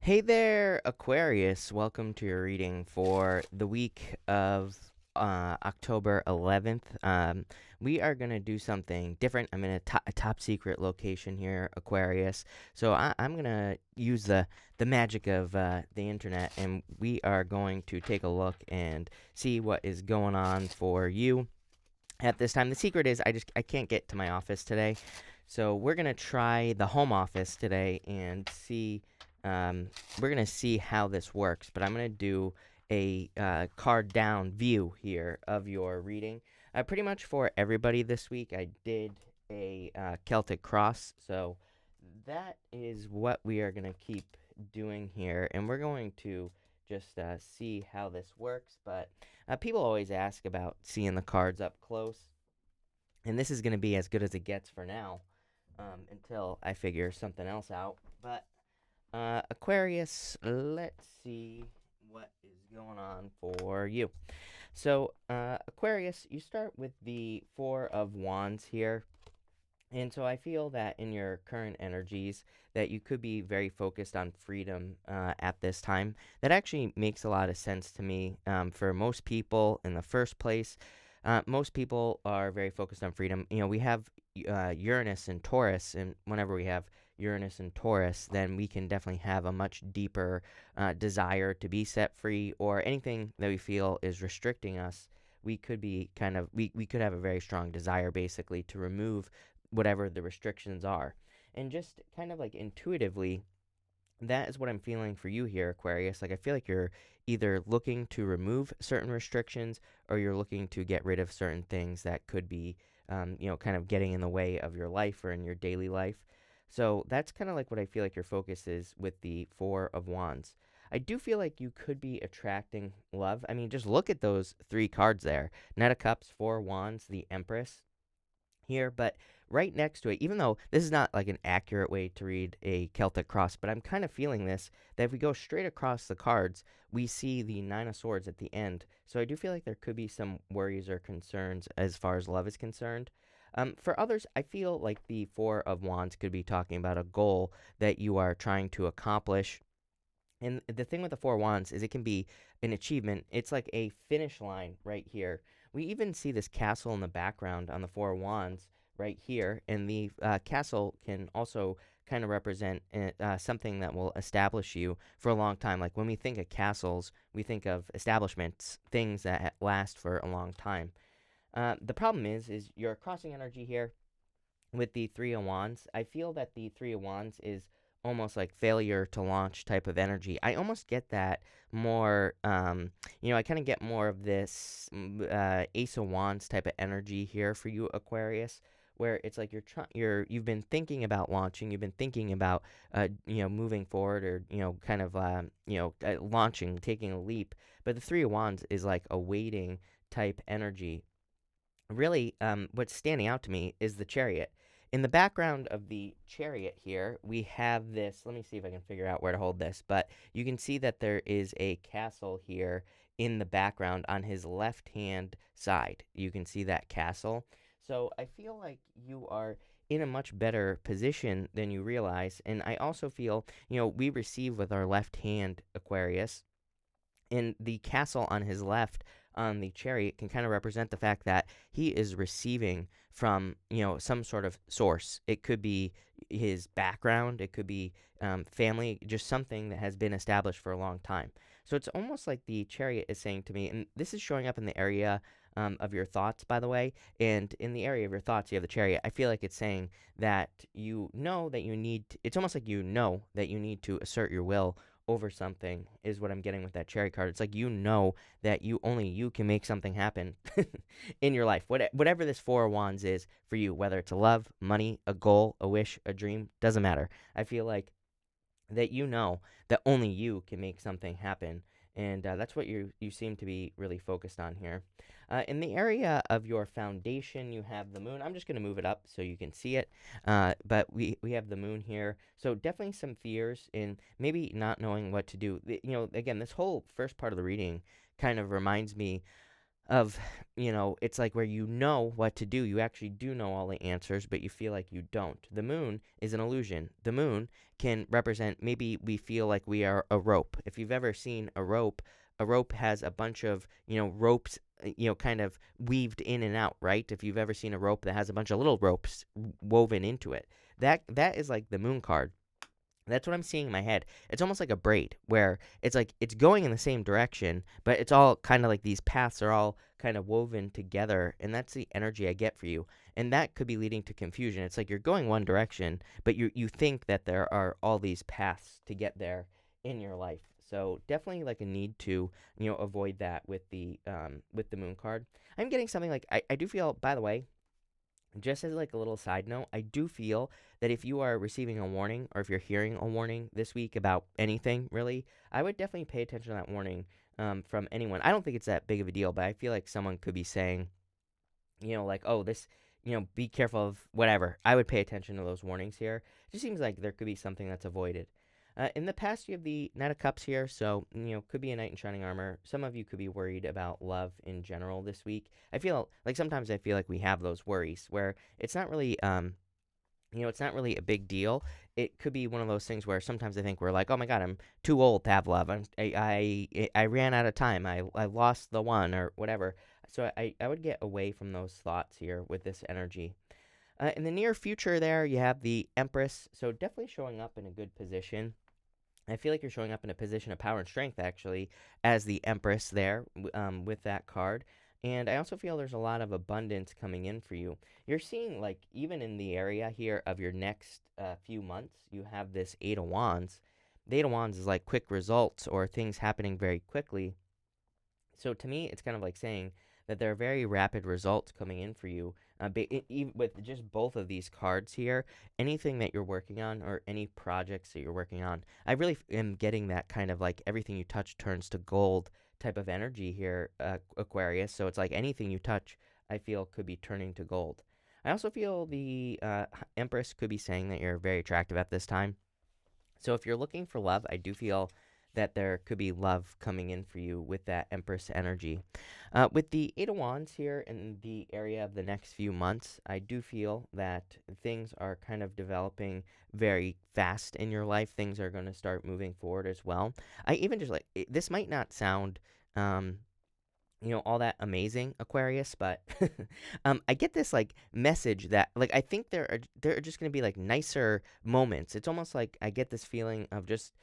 Hey there, Aquarius. Welcome to your reading for the week of October 11th. We are going to do something different. I'm in a top secret location here, Aquarius. So I'm going to use the magic of the internet, and we are going to take a look and see what is going on for you at this time. The secret is I can't get to my office today, so we're gonna try the home office today and see. We're gonna see how this works, but I'm gonna do a card down view here of your reading. Pretty much for everybody this week, I did a Celtic cross, so that is what we are gonna keep doing here, and we're going to just see how this works. But people always ask about seeing the cards up close, and this is going to be as good as it gets for now until I figure something else out. But Aquarius, let's see what is going on for you. So, Aquarius, you start with the Four of Wands here. And so I feel that in your current energies that you could be very focused on freedom at this time. That actually makes a lot of sense to me. For most people in the first place, most people are very focused on freedom. You know, we have Uranus and Taurus, and whenever we have Uranus and Taurus, then we can definitely have a much deeper desire to be set free, or anything that we feel is restricting us. We could be we could have a very strong desire basically to remove whatever the restrictions are. And just kind of like intuitively, that is what I'm feeling for you here, Aquarius. Like, I feel like you're either looking to remove certain restrictions, or you're looking to get rid of certain things that could be, kind of getting in the way of your life or in your daily life. So that's kind of like what I feel like your focus is with the Four of Wands. I do feel like you could be attracting love. I mean, just look at those three cards there: Knight of Cups, Four of Wands, the Empress here. But right next to it, even though this is not like an accurate way to read a Celtic cross, but I'm kind of feeling this, that if we go straight across the cards, we see the Nine of Swords at the end. So I do feel like there could be some worries or concerns as far as love is concerned. For others, I feel like the Four of Wands could be talking about a goal that you are trying to accomplish. And the thing with the Four Wands is it can be an achievement. It's like a finish line right here. We even see this castle in the background on the Four Wands right here. And the castle can also kind of represent something that will establish you for a long time. Like when we think of castles, we think of establishments, things that last for a long time. The problem is you're crossing energy here with the Three of Wands. I feel that the Three of Wands is almost like failure to launch type of energy. I almost get that more, I kind of get more of this Ace of Wands type of energy here for you, Aquarius, where it's like you've been thinking about launching, you've been thinking about, moving forward, or, launching, taking a leap. But the Three of Wands is like a waiting type energy. Really, what's standing out to me is the Chariot. In the background of the Chariot here, we have this. Let me see if I can figure out where to hold this. But you can see that there is a castle here in the background on his left hand side. You can see that castle. So I feel like you are in a much better position than you realize. And I also feel, we receive with our left hand, Aquarius, and the castle on his left on the Chariot can kind of represent the fact that he is receiving from, some sort of source. It could be his background, it could be family, just something that has been established for a long time. So it's almost like the Chariot is saying to me, and this is showing up in the area of your thoughts, by the way. And in the area of your thoughts, you have the Chariot. I feel like it's saying that it's almost like that you need to assert your will over something, is what I'm getting with that Cherry card. It's like that you can make something happen in your life. Whatever this Four of Wands is for you, whether it's a love, money, a goal, a wish, a dream, doesn't matter. I feel like that that only you can make something happen. And that's what you seem to be really focused on here. In the area of your foundation, you have the moon. I'm just going to move it up so you can see it. But we have the moon here. So definitely some fears in maybe not knowing what to do. Again, this whole first part of the reading kind of reminds me of, it's like where you know what to do. You actually do know all the answers, but you feel like you don't. The moon is an illusion. The moon can represent, maybe we feel like we are a rope. If you've ever seen a rope has a bunch of, ropes, kind of weaved in and out, right? If you've ever seen a rope that has a bunch of little ropes woven into it, that is like the moon card. That's what I'm seeing in my head. It's almost like a braid where it's like it's going in the same direction, but it's all kind of like these paths are all kind of woven together, and that's the energy I get for you. And that could be leading to confusion. It's like you're going one direction, but you think that there are all these paths to get there in your life. So definitely like a need to, avoid that with the moon card. I'm getting something like I do feel, by the way, just as like a little side note, I do feel that if you are receiving a warning or if you're hearing a warning this week about anything really, I would definitely pay attention to that warning from anyone. I don't think it's that big of a deal, but I feel like someone could be saying, like, oh, this, be careful of whatever. I would pay attention to those warnings here. It just seems like there could be something that's avoided. In the past, you have the Knight of Cups here, so, could be a knight in shining armor. Some of you could be worried about love in general this week. I feel like sometimes I feel like we have those worries where it's not really, it's not really a big deal. It could be one of those things where sometimes I think we're like, oh my God, I'm too old to have love. I ran out of time. I lost the one or whatever. So I would get away from those thoughts here with this energy. In the near future, there you have the Empress. So definitely showing up in a good position. I feel like you're showing up in a position of power and strength, actually, as the Empress there with that card. And I also feel there's a lot of abundance coming in for you. You're seeing, like, even in the area here of your next few months, you have this Eight of Wands. The Eight of Wands is like quick results or things happening very quickly. So to me, it's kind of like saying that there are very rapid results coming in for you. With just both of these cards here, anything that you're working on or any projects that you're working on, I really am getting that kind of like everything you touch turns to gold type of energy here, Aquarius. So it's like anything you touch, I feel could be turning to gold. I also feel the Empress could be saying that you're very attractive at this time. So if you're looking for love, I do feel that there could be love coming in for you with that Empress energy. With the Eight of Wands here in the area of the next few months, I do feel that things are kind of developing very fast in your life. Things are going to start moving forward as well. I even just like this might not sound all that amazing, Aquarius, but I get this like message that like I think there are just gonna be like nicer moments. It's almost like I get this feeling of just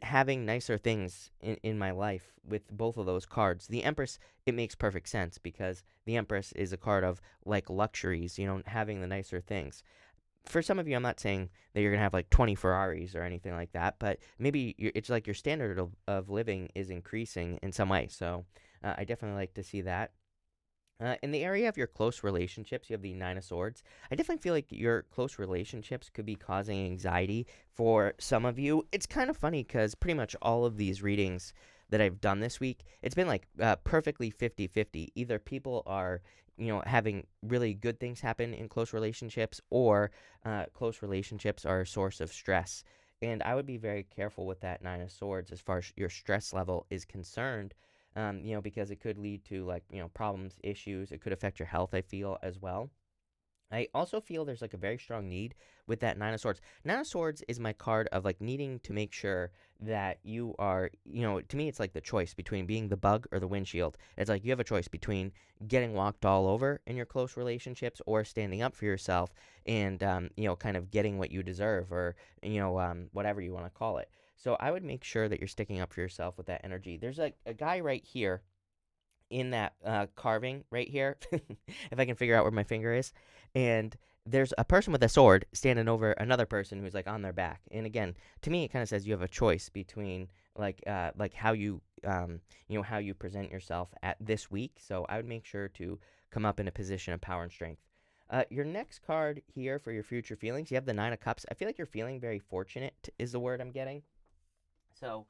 having nicer things in my life with both of those cards. The Empress, it makes perfect sense because the Empress is a card of like luxuries, having the nicer things. For some of you, I'm not saying that you're gonna have like 20 Ferraris or anything like that, but maybe it's like your standard of living is increasing in some way. So I definitely like to see that. In the area of your close relationships, you have the Nine of Swords. I definitely feel like your close relationships could be causing anxiety for some of you. It's kind of funny because pretty much all of these readings that I've done this week, it's been like perfectly 50-50. Either people are, having really good things happen in close relationships or close relationships are a source of stress. And I would be very careful with that Nine of Swords as far as your stress level is concerned, because it could lead to like, problems, issues. It could affect your health, I feel, as well. I also feel there's like a very strong need with that Nine of Swords. Nine of Swords is my card of like needing to make sure that you are, to me, it's like the choice between being the bug or the windshield. It's like you have a choice between getting walked all over in your close relationships or standing up for yourself and, kind of getting what you deserve or, whatever you want to call it. So I would make sure that you're sticking up for yourself with that energy. There's like a guy right here in that carving right here, if I can figure out where my finger is, and there's a person with a sword standing over another person who's like on their back. And again, to me, it kind of says you have a choice between like how you how you present yourself at this week. So I would make sure to come up in a position of power and strength. Your next card here for your future feelings, you have the Nine of Cups. I feel like you're feeling very fortunate, is the word I'm getting. So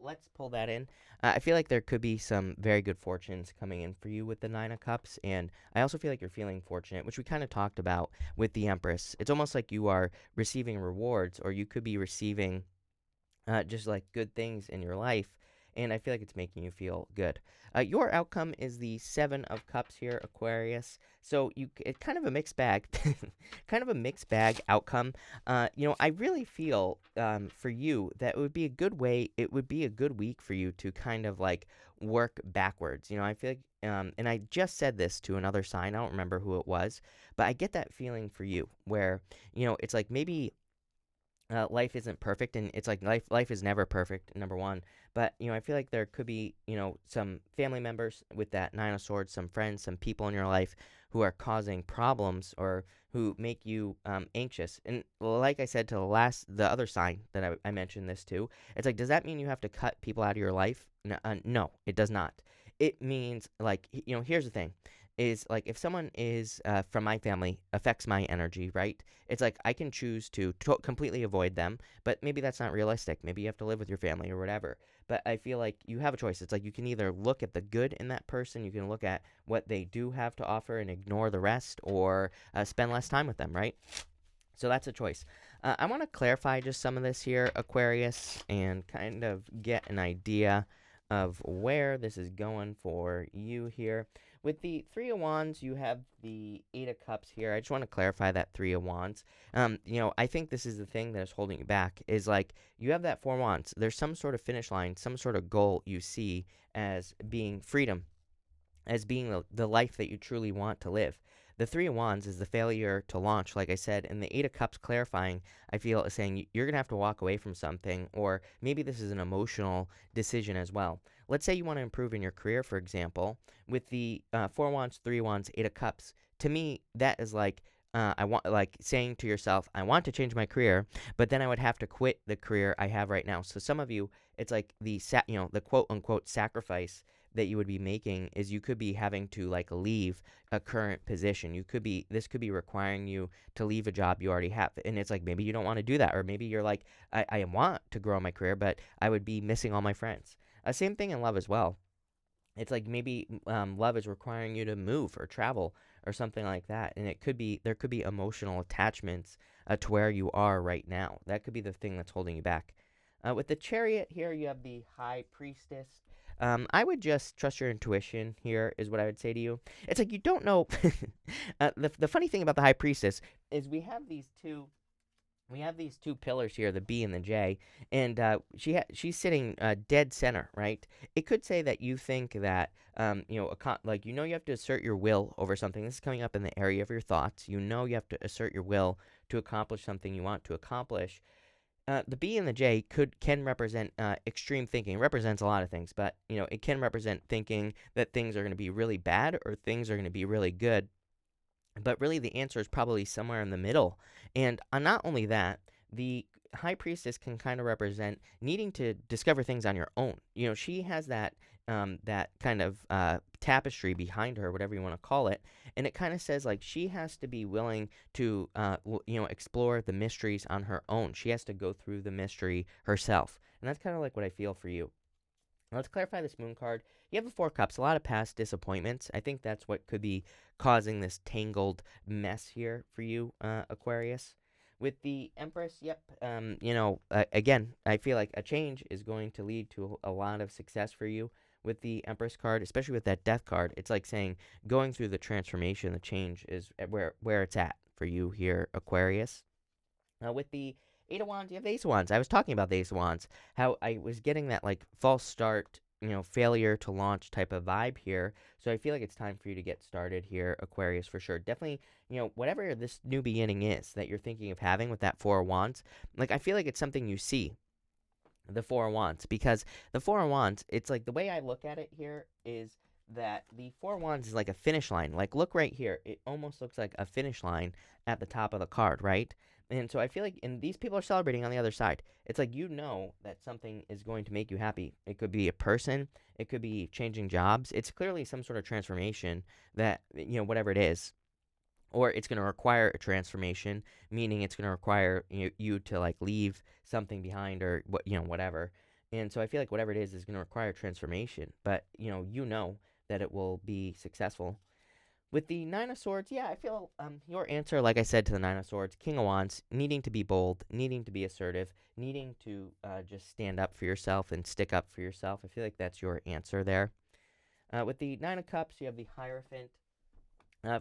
let's pull that in. I feel like there could be some very good fortunes coming in for you with the Nine of Cups, and I also feel like you're feeling fortunate, which we kind of talked about with the Empress. It's almost like you are receiving rewards, or you could be receiving just like good things in your life. and I feel like it's making you feel good. Your outcome is the Seven of Cups here, Aquarius. So it's kind of a mixed bag, kind of a mixed bag outcome. I really feel for you that it would be a good way. It would be a good week for you to kind of like work backwards. I feel like, and I just said this to another sign. I don't remember who it was, but I get that feeling for you where it's like maybe life isn't perfect, and it's like life is never perfect, number one. But I feel like there could be some family members with that Nine of Swords, some friends, some people in your life who are causing problems or who make you anxious. And like I said to the other sign that I mentioned this to, it's like, does that mean you have to cut people out of your life? No, it does not. It means, like, here's the thing, is like, if someone is from my family affects my energy, right? It's like I can choose to completely avoid them, but maybe that's not realistic. Maybe you have to live with your family or whatever. But I feel like you have a choice. It's like you can either look at the good in that person, you can look at what they do have to offer and ignore the rest, or spend less time with them, right? So that's a choice. I want to clarify just some of this here, Aquarius, and kind of get an idea of where this is going for you here. With the Three of Wands, you have the Eight of Cups here. I just want to clarify that Three of Wands. I think this is the thing that is holding you back, is like you have that Four of Wands. There's some sort of finish line, some sort of goal you see as being freedom, as being the life that you truly want to live. The Three of Wands is the failure to launch, like I said, and the Eight of Cups clarifying, I feel, is saying you're going to have to walk away from something, or maybe this is an emotional decision as well. Let's say you want to improve in your career, for example, with the Four of Wands, Three of Wands, Eight of Cups. To me, that is like, I want, like, saying to yourself, I want to change my career, but then I would have to quit the career I have right now. So some of you, it's like the quote unquote sacrifice that you would be making is you could be having to like leave a current position. This could be requiring you to leave a job you already have. And it's like, maybe you don't want to do that. Or maybe you're like, I want to grow my career, but I would be missing all my friends. Same thing in love as well. It's like maybe love is requiring you to move or travel or something like that. And there could be emotional attachments to where you are right now. That could be the thing that's holding you back. With the Chariot here, you have the High Priestess. I would just trust your intuition here, is what I would say to you. It's like you don't know. The funny thing about the High Priestess is we have these two pillars here, the B and the J, and she's sitting dead center, right? It could say that you think that you have to assert your will over something. This is coming up in the area of your thoughts. You have to assert your will to accomplish something you want to accomplish. The B and the J can represent extreme thinking. It represents a lot of things, but it can represent thinking that things are going to be really bad or things are going to be really good. But really, the answer is probably somewhere in the middle. And not only that, the High Priestess can kind of represent needing to discover things on your own. She has that kind of tapestry behind her, whatever you want to call it, and it kind of says like she has to be willing to explore the mysteries on her own. She has to go through the mystery herself, and that's kind of like what I feel for you. Now, let's clarify this Moon card. You have the Four Cups, a lot of past disappointments. I think that's what could be causing this tangled mess here for you, Aquarius. With the Empress, yep, again, I feel like a change is going to lead to a lot of success for you with the Empress card, especially with that Death card. It's like saying going through the transformation, the change is where it's at for you here, Aquarius. With the Eight of Wands, you have the Ace of Wands. I was talking about the Ace of Wands, how I was getting that like false start, failure to launch type of vibe here. So I feel like it's time for you to get started here, Aquarius, for sure. Definitely, whatever this new beginning is that you're thinking of having with that Four of Wands, like I feel like it's something you see, the Four of Wands, because the Four of Wands, it's like the way I look at it here is that the Four of Wands is like a finish line. Like, look right here. It almost looks like a finish line at the top of the card, right? And so I feel like, and these people are celebrating on the other side. It's like that something is going to make you happy. It could be a person. It could be changing jobs. It's clearly some sort of transformation that, whatever it is. Or it's going to require a transformation, meaning it's going to require you to like leave something behind or whatever. And so I feel like whatever it is going to require transformation. But, you know that it will be successful. With the Nine of Swords, yeah, I feel your answer, like I said to the Nine of Swords, King of Wands, needing to be bold, needing to be assertive, needing to just stand up for yourself and stick up for yourself. I feel like that's your answer there. With the Nine of Cups, you have the Hierophant.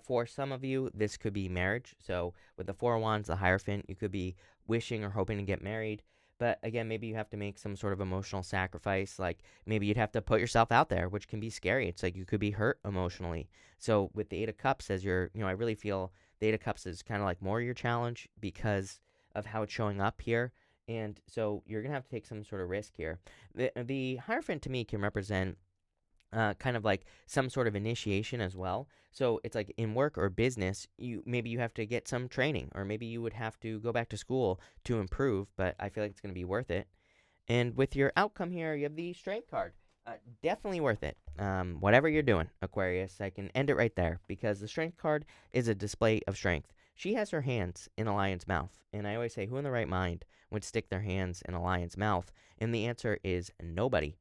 For some of you, this could be marriage. So with the Four of Wands, the Hierophant, you could be wishing or hoping to get married. But again, maybe you have to make some sort of emotional sacrifice. Like maybe you'd have to put yourself out there, which can be scary. It's like you could be hurt emotionally. So with the Eight of Cups, as I really feel the Eight of Cups is kind of like more your challenge because of how it's showing up here. And so you're going to have to take some sort of risk here. The Hierophant to me can represent kind of like some sort of initiation as well. So it's like in work or business, maybe you have to get some training, or maybe you would have to go back to school to improve. But I feel like it's going to be worth it. And with your outcome here, you have the Strength card. Definitely worth it. Whatever you're doing, Aquarius, I can end it right there because the Strength card is a display of strength. She has her hands in a lion's mouth, and I always say, who in the right mind would stick their hands in a lion's mouth? And the answer is nobody.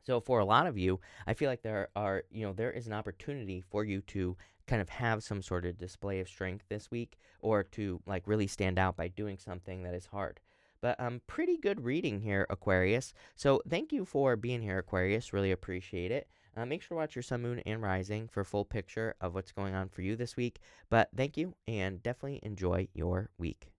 So for a lot of you, I feel like there is an opportunity for you to kind of have some sort of display of strength this week, or to like really stand out by doing something that is hard. But pretty good reading here, Aquarius. So thank you for being here, Aquarius. Really appreciate it. Make sure to watch your sun, moon, and rising for a full picture of what's going on for you this week. But thank you, and definitely enjoy your week.